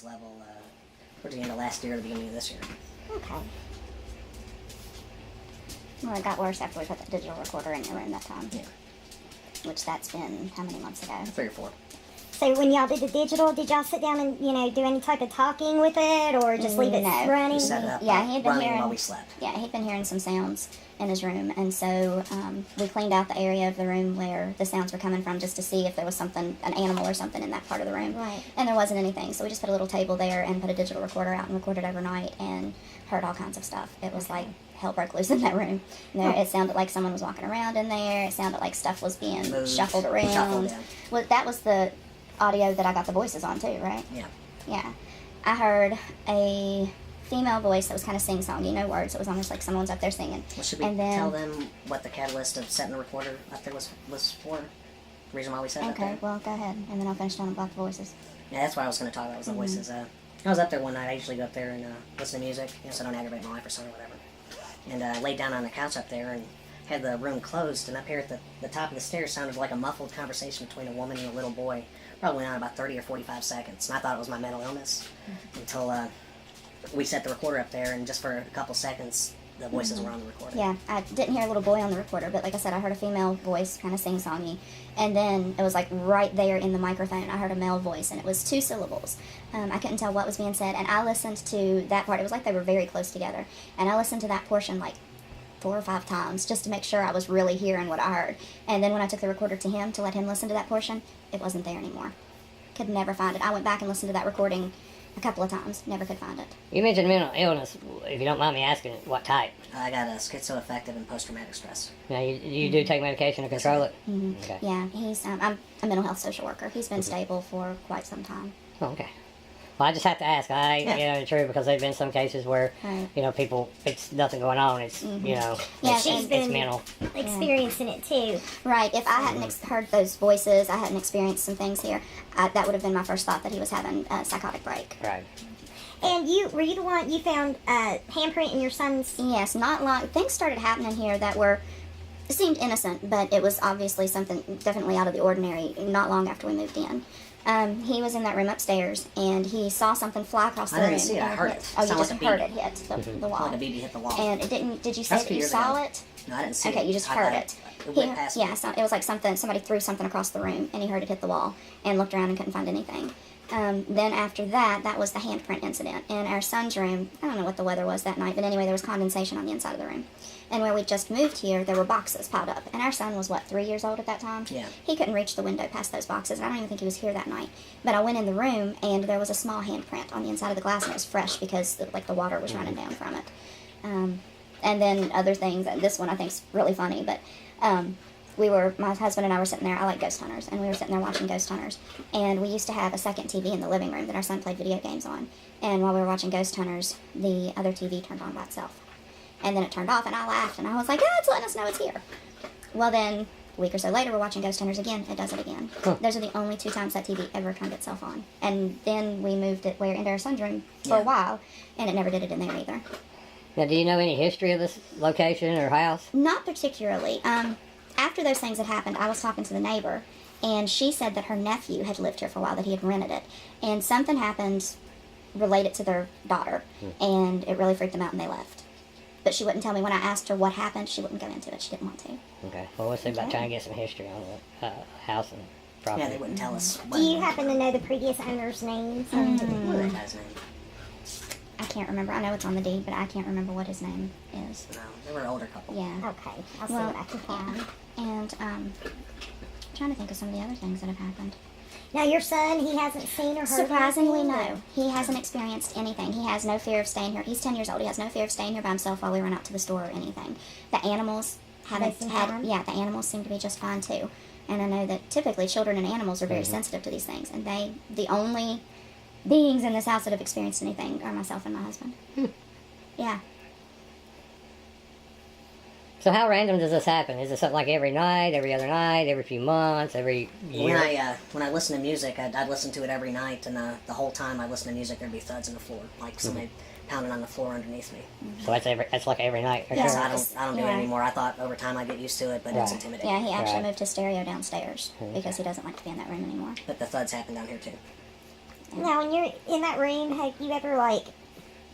level towards the end of last year or the beginning of this year. Okay. Well, it got worse after we put the digital recorder in your room that time. Yeah. Which that's been how many months ago? 3 or 4. So when y'all did the digital, did y'all sit down and, do any type of talking with it, or just leave it No. running? We set it up Yeah, he'd been running hearing while we slept. Yeah, he'd been hearing some sounds in his room, and so we cleaned out the area of the room where the sounds were coming from, just to see if there was something, an animal or something in that part of the room. Right. And there wasn't anything, so we just put a little table there and put a digital recorder out and recorded overnight, and heard all kinds of stuff. It was like hell broke loose in that room. It sounded like someone was walking around in there. It sounded like stuff was being Moved, shuffled around. shuffled, yeah. Well, that was the audio that I got the voices on too, right? Yeah. Yeah. I heard a female voice that was kind of sing-songy, no words. It was almost like someone's up there singing. Well, should we And then- tell them what the catalyst of setting the recorder up there was for? The reason why we set it up Okay, there? well, go ahead, and then I'll finish telling about the voices. Yeah, that's what I was going to talk about, was the voices. I was up there one night. I usually go up there and listen to music, so I don't aggravate my wife or son or whatever. And laid down on the couch up there and had the room closed, and up here at the top of the stairs sounded like a muffled conversation between a woman and a little boy. Probably went on about 30 or 45 seconds, and I thought it was my mental illness until we set the recorder up there, and just for a couple seconds, the voices were on the recording. Yeah, I didn't hear a little boy on the recorder, but like I said, I heard a female voice kind of sing-songy, and then it was like right there in the microphone, I heard a male voice, and it was 2 syllables. I couldn't tell what was being said, and I listened to that part. It was like they were very close together, and I listened to that portion like 4 or 5 times just to make sure I was really hearing what I heard. And then when I took the recorder to him to let him listen to that portion, it wasn't there anymore. Could never find it. I went back and listened to that recording a couple of times. Never could find it. You mentioned mental illness. If you don't mind me asking, what type? I got a schizoaffective and post-traumatic stress. Now, you do take medication to control it? Mm-hmm. Okay. Yeah, he's. I'm a mental health social worker. He's been stable for quite some time. Oh, okay. Well, I just have to ask. True, because there've been some cases where, Right. people, it's nothing going on. It's, Yeah, it's, she's it's been- mental. Experiencing it too. Right. If I hadn't heard those voices, I hadn't experienced some things here, that would have been my first thought, that he was having a psychotic break. Right. And were you the one, you found a handprint in your son's? Yes, not long. Things started happening here that seemed innocent, but it was obviously something definitely out of the ordinary. Not long after we moved in, he was in that room upstairs, and he saw something fly across the I room. didn't see it. I and heard hit- it. Oh, you Sounded just like a heard BB. it hit the wall. Like a BB hit the wall. And it didn't. Did you say That's that few you years saw ago. it? No, I didn't see it. Okay, you just heard it. It went past me. It was like somebody threw something across the room, and he heard it hit the wall, and looked around and couldn't find anything. Then after that was the handprint incident in our son's room. I don't know what the weather was that night, but anyway, there was condensation on the inside of the room. And where we just moved here, there were boxes piled up. And our son was, 3 years old at that time? Yeah. He couldn't reach the window past those boxes, and I don't even think he was here that night. But I went in the room, and there was a small handprint on the inside of the glass, and it was fresh because the water was running down from it. And then other things, and this one I think is really funny, but my husband and I were sitting there. I like Ghost Hunters, and we were sitting there watching Ghost Hunters. And we used to have a second TV in the living room that our son played video games on. And while we were watching Ghost Hunters, the other TV turned on by itself. And then it turned off, and I laughed, and I was like, it's letting us know it's here. Well, then, a week or so later, we're watching Ghost Hunters again. It does it again. Those are the only 2 times that TV ever turned itself on. And then we moved it into our son's room for a while, and it never did it in there either. Now, do you know any history of this location or house? Not particularly. After those things had happened, I was talking to the neighbor, and she said that her nephew had lived here for a while, that he had rented it. And something happened related to their daughter, and it really freaked them out, and they left. But she wouldn't tell me. When I asked her what happened, she wouldn't go into it. She didn't want to. Okay. Well, we'll see about trying to get some history on the house and property. Yeah, they wouldn't tell us. Do you happen to know the previous owner's names? What was that guy's name? I can't remember. I know it's on the deed, but I can't remember what his name is. No, they were an older couple. Yeah. Okay, I'll see Well, what I can find. And trying to think of some of the other things that have happened. Now, your son, he hasn't seen or heard Surprisingly, anything? no. He hasn't experienced anything. He has no fear of staying here. He's 10 years old. He has no fear of staying here by himself while we run out to the store or anything. The animals haven't seem had. fine? Yeah, the animals seem to be just fine too. And I know that typically children and animals are very sensitive to these things, and the only beings in this house that have experienced anything are myself and my husband. Yeah. So how random does this happen? Is it something like every night, every other night, every few months, every year? When I listen to music, I'd listen to it every night, and the whole time I listen to music, there'd be thuds in the floor, like somebody pounding on the floor underneath me. So that's like every night. Yeah. sure. I don't do it Yeah. anymore. I thought over time I'd get used to it, but it's Right. intimidating. Yeah, he actually Right. moved his stereo downstairs because he doesn't like to be in that room anymore. But the thuds happen down here too. Now, when you're in that room, have you ever, like,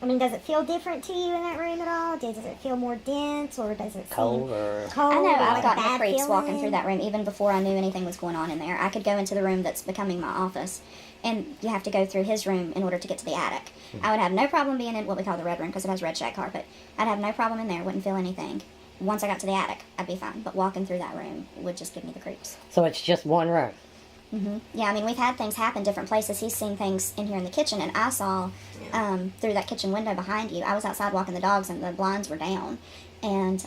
I mean, does it feel different to you in that room at all? Does it feel more dense, or does it Cold seem or... cold? I know or I've like a gotten the bad creeps walking feeling? through that room even before I knew anything was going on in there. I could go into the room that's becoming my office, and you have to go through his room in order to get to the attic. I would have no problem being in what we call the red room because it has red shag carpet. I'd have no problem in there, wouldn't feel anything. Once I got to the attic, I'd be fine. But walking through that room would just give me the creeps. So it's just one room. Yeah, I mean, we've had things happen different places. He's seen things in here in the kitchen, and I saw through that kitchen window behind you. I was outside walking the dogs, and the blinds were down, and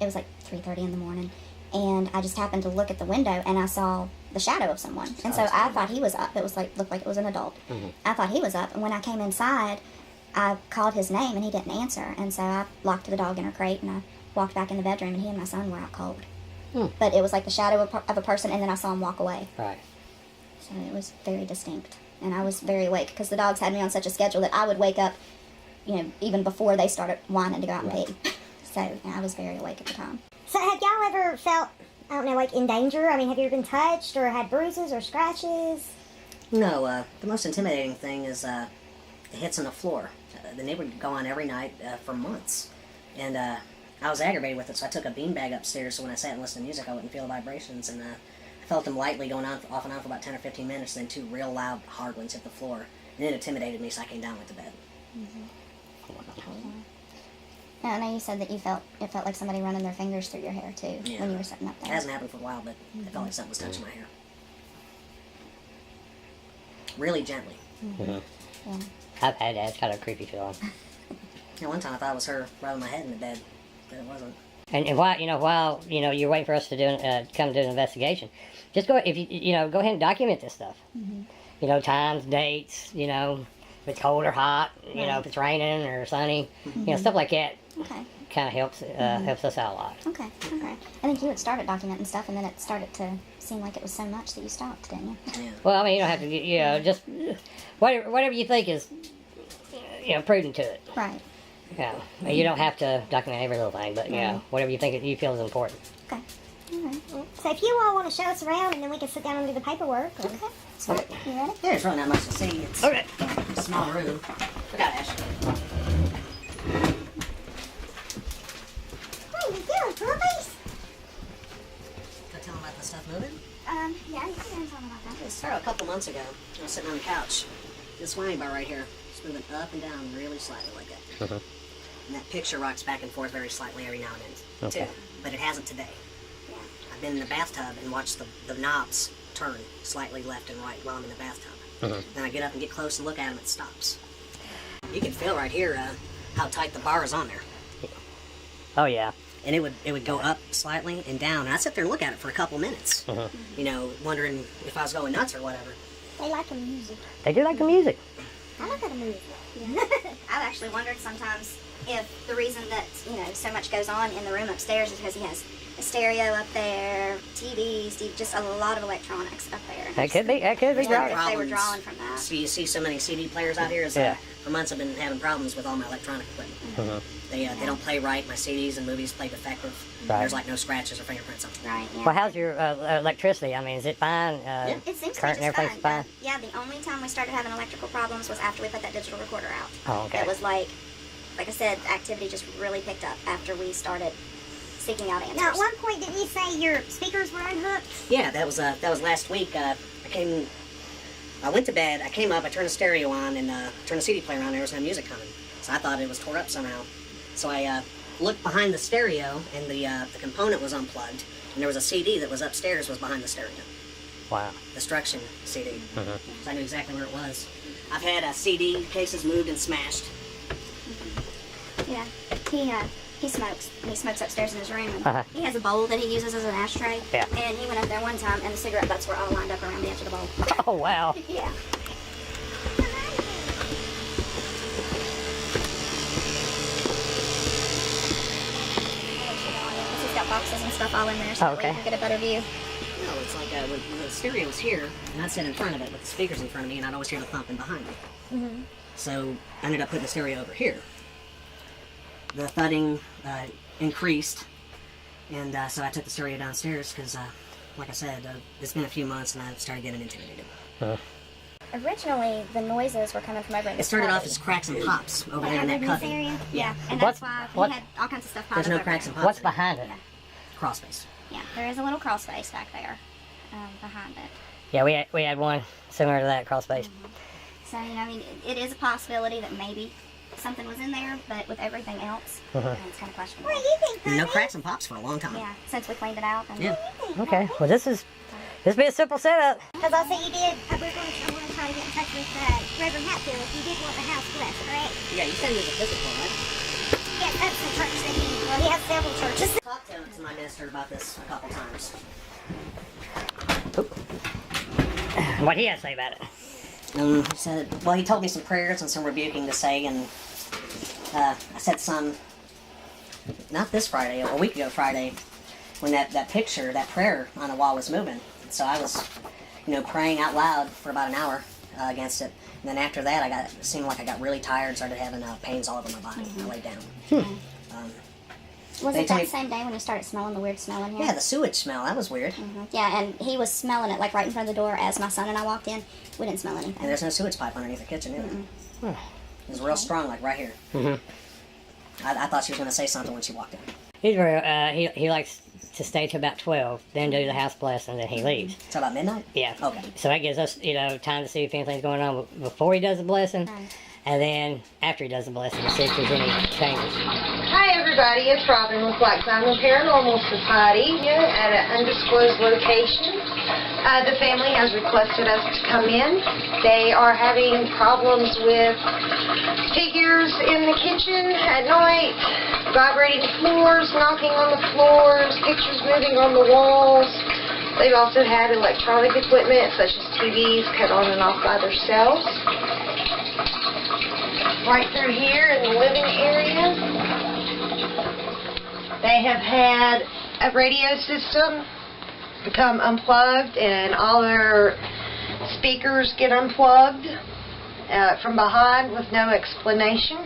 it was like 3:30 in the morning, and I just happened to look at the window, and I saw the shadow of someone, and so I thought he was up. It was like looked like it was an adult. I thought he was up, and when I came inside, I called his name, and he didn't answer, and so I locked the dog in her crate, and I walked back in the bedroom, and he and my son were out cold. But it was like the shadow of a person, and then I saw him walk away. Right. So it was very distinct. And I was very awake because the dogs had me on such a schedule that I would wake up, even before they started whining to go out and pee. So I was very awake at the time. So, have y'all ever felt, I don't know, like in danger? I mean, have you ever been touched or had bruises or scratches? No, the most intimidating thing is the hits on the floor. They would go on every night for months. And I was aggravated with it, so I took a beanbag upstairs so when I sat and listened to music, I wouldn't feel the vibrations. And I felt them lightly going on off and on for about 10 or 15 minutes, and then 2 real loud, hard ones hit the floor. And it intimidated me, so I came down and went to bed. And I know you said that it felt like somebody running their fingers through your hair too when you were sitting up It there. hasn't happened for a while, but it felt like something was touching my hair. Really gently. Yeah. I've had that. It's kind of a creepy feeling. One time I thought it was her rubbing my head in the bed, but it wasn't. And while you're waiting for us to come do an investigation, just go if you go ahead and document this stuff. Times, dates. If it's cold or hot. If it's raining or sunny. Stuff like that. Okay. Kind of helps us out a lot. Okay. All right. I think you had started documenting stuff, and then it started to seem like it was so much that you stopped, didn't you? Yeah. Well, I mean, you don't have to. Just whatever you think is prudent to it. Right. Yeah, you don't have to document every little thing, but whatever you think you feel is important. Okay. All right. So, if you all want to show us around, and then we can sit down and do the paperwork. Or... Okay. So, you ready? There's really not much to see. It's Okay. a small room. Look out, Ash. What are you doing, puppies? Can I tell them about the stuff moving? Yeah, you can tell me about that. It started a couple months ago. I was sitting on the couch. This wine bar right here. It's moving up and down really slightly like that. And that picture rocks back and forth very slightly every now and then, Okay. too. But it hasn't today. Yeah. I've been in the bathtub and watched the knobs turn slightly left and right while I'm in the bathtub. Then I get up and get close and look at them, it stops. You can feel right here how tight the bar is on there. Oh yeah. And it would go up slightly and down. And I'd sit there and look at it for a couple minutes, wondering if I was going nuts or whatever. They like the music. They do like the music. I like the music. I've actually wondered sometimes if the reason that, so much goes on in the room upstairs is because he has a stereo up there, TVs, just a lot of electronics up there. That could be I wonder right. if they were drawing from that. So you see so many CD players out here. For months I've been having problems with all my electronic equipment. They don't play right. My CDs and movies play defective. Right. There's like no scratches or fingerprints on them. Right, yeah. Well, how's your electricity? I mean, is it fine? It seems to be Current and just everything's fine. fine? Yeah, the only time we started having electrical problems was after we put that digital recorder out. Oh, okay. It was like I said, activity just really picked up after we started seeking out answers. Now, at one point, didn't you say your speakers were unhooked? Yeah, that was last week. I went to bed. I came up. I turned the stereo on and turned the CD player on. There was no music coming, so I thought it was tore up somehow. So I looked behind the stereo, and the component was unplugged, and there was a CD that was upstairs, was behind the stereo. Wow. Destruction CD. So I knew exactly where it was. I've had CD cases moved and smashed. Yeah, he smokes, and he smokes upstairs in his room. And he has a bowl that he uses as an ashtray. Yeah. And he went up there one time, and the cigarette butts were all lined up around the edge of the bowl. Oh wow. Yeah. He's got boxes and stuff all in there, so that Okay. we can get a better view. No, it's like when the stereo was here, and I'd sit in front of it with the speakers in front of me, and I'd always hear the thumping behind me. So I ended up putting the stereo over here. The thudding increased, and so I took the stereo downstairs because, like I said, it's been a few months, and I started getting intimidated. originally the noises were coming from over in the It started cubby. off as cracks and pops over there in Over that this cubby. area. Yeah, and What's- that's why what- we had all kinds of stuff piled There's up no over cracks there. and pops. What's in it. behind it? Crawl space. Yeah, there is a little crawl space back there behind it. Yeah, we had one similar to that, crawl space. So, you know, I mean, it is a possibility that maybe something was in there, but with everything else, it's kind of questionable. What do you think, No honey? cracks and pops for a long time. Yeah, since we cleaned it out. And Yeah. Okay, well this be a simple setup. Because also you did, I want to try to get in touch with Reverend Hatfield. You did want the house blessed, correct? Yeah, you said he was Episcopal, right? Yes, that's the church that he has several churches. Talked to my minister about this a couple times. What he had to say about it? He said, well, he told me some prayers and some rebuking to say, and I said some, not this Friday, a week ago Friday, when that picture, that prayer on the wall was moving. So I was, praying out loud for about an hour against it. And then after that, it seemed like I got really tired, started having pains all over my body. I laid down. was They it told that me- same day when you started smelling the weird smell in here? Yeah, the sewage smell, that was weird. Yeah, and he was smelling it like right in front of the door as my son and I walked in. We didn't smell anything. And there's no sewage pipe underneath the kitchen either. It was real strong, like right here. I thought she was going to say something when she walked in. He's very he likes to stay till about 12, then do the house blessing, then he leaves. So about midnight? Yeah. Okay. So that gives us, time to see if anything's going on before he does the blessing, and then after he does the blessing to see if there's any changes. Hi everybody, it's Robin with Black Diamond Paranormal Society here at an undisclosed location. The family has requested us to come in. They are having problems with figures in the kitchen at night, vibrating floors, knocking on the floors, pictures moving on the walls. They've also had electronic equipment such as TVs cut on and off by themselves. Right through here in the living area, they have had a radio system become unplugged and all their speakers get unplugged from behind with no explanation.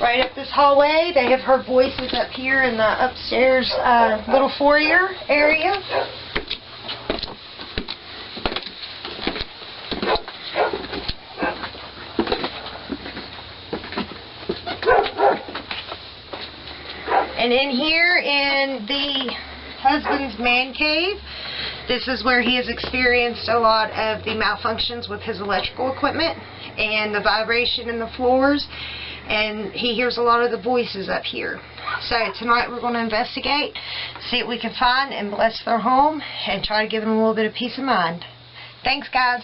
Right up this hallway, they have heard voices up here in the upstairs little foyer area. And in here in the husband's man cave, this is where he has experienced a lot of the malfunctions with his electrical equipment and the vibration in the floors, and he hears a lot of the voices up here. So tonight we're going to investigate, see what we can find, and bless their home and try to give them a little bit of peace of mind. Thanks, guys.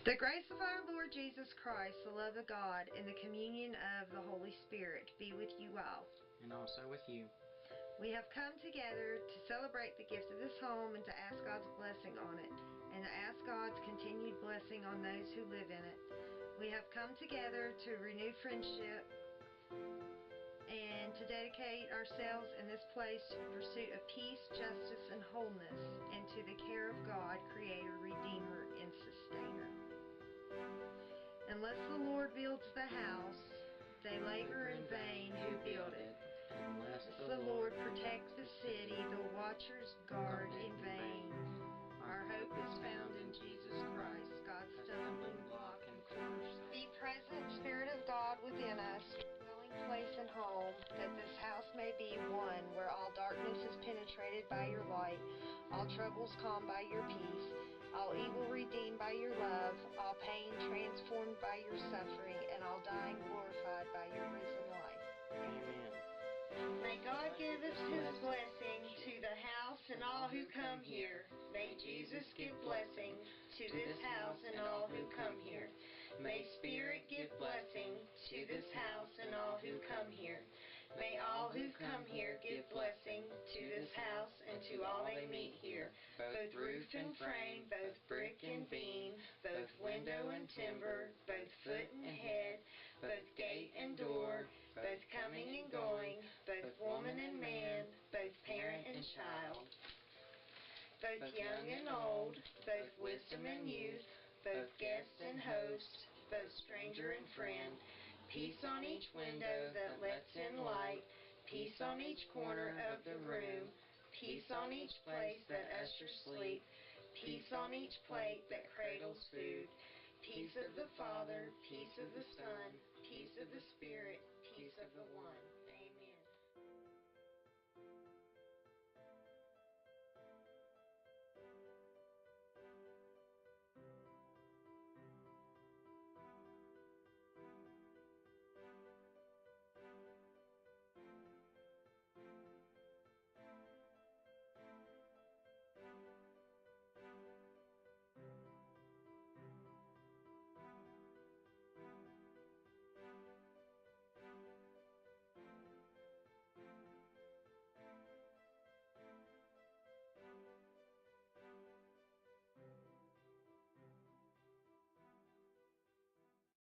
The grace of our Lord Jesus Christ, the love of God, and the communion of the Holy Spirit be with you all. And also with you. We have come together to celebrate the gift of this home and to ask God's blessing on it, and to ask God's continued blessing on those who live in it. We have come together to renew friendship and to dedicate ourselves in this place to the pursuit of peace, justice, and wholeness, and to the care of God, Creator, Redeemer, and Sustainer. Unless the Lord builds the house, they labor in vain who build it. Unless the Lord protect the city, the watchers guard in vain. Our hope is found in Jesus Christ, God's stumbling block and cornerstone. Be present, Spirit of God, within us, dwelling place and home, that this house may be one where all darkness is penetrated by your light, all troubles calmed by your peace, all evil redeemed by your love, all pain transformed by your suffering, and all dying glorified by your risen life. Amen. May God give us His blessing to the house and all who come here. May Jesus give blessing to this house and all who come here. May Spirit give blessing to this house and all who come here. May all who come here give blessing to this house and to all they meet here, both roof and frame, both brick and beam, both window and timber, both foot and head, both gate and door, both coming and going, both woman and man, both parent and child, both young and old, both wisdom and youth, both guest and host, both stranger and friend. Peace on each window that lets in light, peace on each corner of the room, peace on each place that ushers sleep, peace on each plate that cradles food, peace of the Father, peace of the Son, peace of the Spirit, peace of the One.